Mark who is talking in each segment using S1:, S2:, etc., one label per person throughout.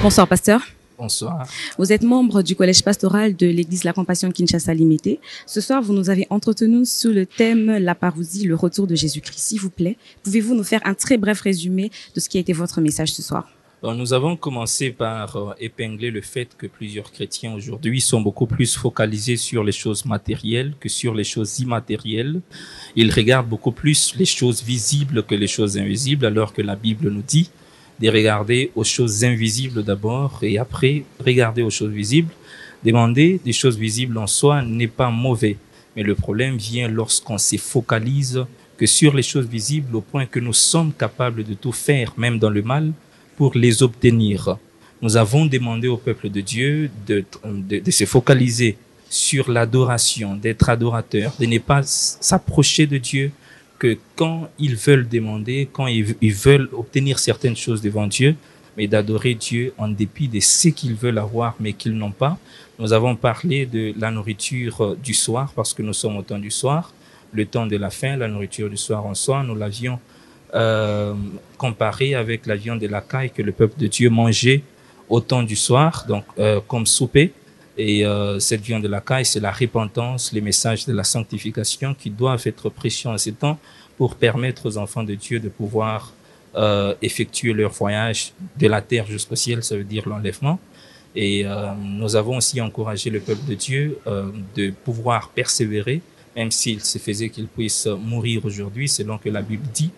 S1: Bonsoir, pasteur.
S2: Bonsoir.
S1: Vous êtes membre du collège pastoral de l'église La Compassion Kinshasa Limité. Ce soir, vous nous avez entretenu sur le thème La parousie, le retour de Jésus-Christ. S'il vous plaît, pouvez-vous nous faire un très bref résumé de ce qui a été votre message ce soir?
S2: Alors, nous avons commencé par épingler le fait que plusieurs chrétiens aujourd'hui sont beaucoup plus focalisés sur les choses matérielles que sur les choses immatérielles. Ils regardent beaucoup plus les choses visibles que les choses invisibles, alors que la Bible nous dit de regarder aux choses invisibles d'abord et après regarder aux choses visibles. Demander des choses visibles en soi n'est pas mauvais, mais le problème vient lorsqu'on se focalise que sur les choses visibles au point que nous sommes capables de tout faire, même dans le mal, pour les obtenir. Nous avons demandé au peuple de Dieu de se focaliser sur l'adoration, d'être adorateur, de ne pas s'approcher de Dieu que quand ils veulent demander, quand ils veulent obtenir certaines choses devant Dieu, mais d'adorer Dieu en dépit de ce qu'ils veulent avoir mais qu'ils n'ont pas. Nous avons parlé de la nourriture du soir parce que nous sommes au temps du soir, le temps de la faim, la nourriture du soir en soi. Nous l'avions comparé avec la viande de la caille que le peuple de Dieu mangeait au temps du soir, donc comme souper. Et cette viande de la caille, c'est la repentance, les messages de la sanctification qui doivent être prêchés en ces temps pour permettre aux enfants de Dieu de pouvoir effectuer leur voyage de la terre jusqu'au ciel, ça veut dire l'enlèvement. Et nous avons aussi encouragé le peuple de Dieu de pouvoir persévérer, même s'il se faisait qu'il puisse mourir aujourd'hui, selon que la Bible dit,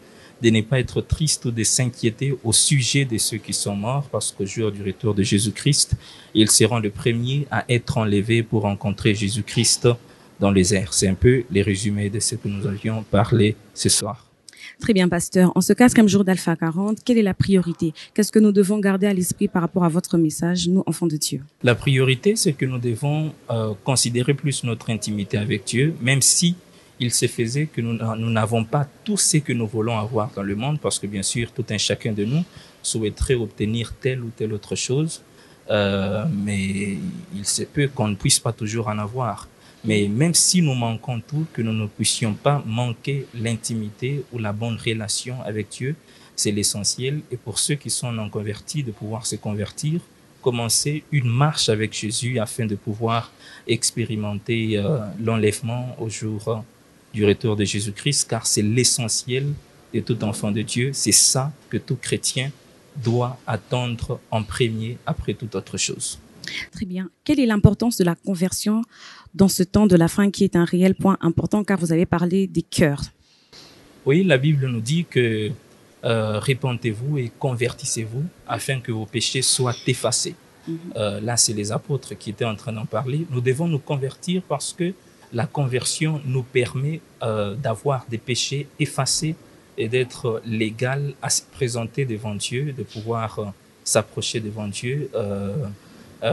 S2: de ne pas être triste ou de s'inquiéter au sujet de ceux qui sont morts, parce qu'au jour du retour de Jésus-Christ, ils seront les premiers à être enlevés pour rencontrer Jésus-Christ dans les airs. C'est un peu les résumés de ce que nous avions parlé ce soir.
S1: Très bien, pasteur. En ce 4e jour d'Alpha 40, quelle est la priorité? Qu'est-ce que nous devons garder à l'esprit par rapport à votre message, nous, enfants de Dieu?
S2: La priorité, c'est que nous devons considérer plus notre intimité avec Dieu, même si il se faisait que nous n'avons pas tout ce que nous voulons avoir dans le monde, parce que bien sûr, tout un chacun de nous souhaiterait obtenir telle ou telle autre chose, mais il se peut qu'on ne puisse pas toujours en avoir. Mais même si nous manquons tout, que nous ne puissions pas manquer l'intimité ou la bonne relation avec Dieu, c'est l'essentiel. Et pour ceux qui sont non convertis, de pouvoir se convertir, commencer une marche avec Jésus afin de pouvoir expérimenter l'enlèvement au jour du retour de Jésus-Christ, car c'est l'essentiel de tout enfant de Dieu. C'est ça que tout chrétien doit attendre en premier après toute autre chose.
S1: Très bien. Quelle est l'importance de la conversion dans ce temps de la fin qui est un réel point important, car vous avez parlé des cœurs?
S2: Oui, la Bible nous dit que répentez-vous et convertissez-vous afin que vos péchés soient effacés. Là, c'est les apôtres qui étaient en train d'en parler. Nous devons nous convertir parce que la conversion nous permet d'avoir des péchés effacés et d'être légal à se présenter devant Dieu, de pouvoir s'approcher devant Dieu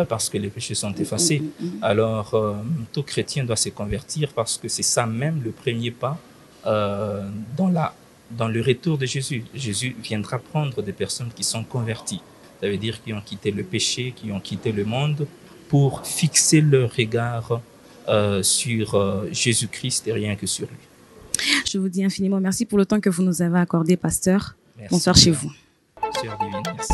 S2: parce que les péchés sont effacés. Alors, tout chrétien doit se convertir parce que c'est ça même le premier pas dans le retour de Jésus. Jésus viendra prendre des personnes qui sont converties. Ça veut dire qui ont quitté le péché, qui ont quitté le monde pour fixer leur regard sur Jésus-Christ et rien que sur lui.
S1: Je vous dis infiniment merci pour le temps que vous nous avez accordé, pasteur.
S2: Merci.
S1: Bonsoir chez vous.
S2: Sœur divine, merci.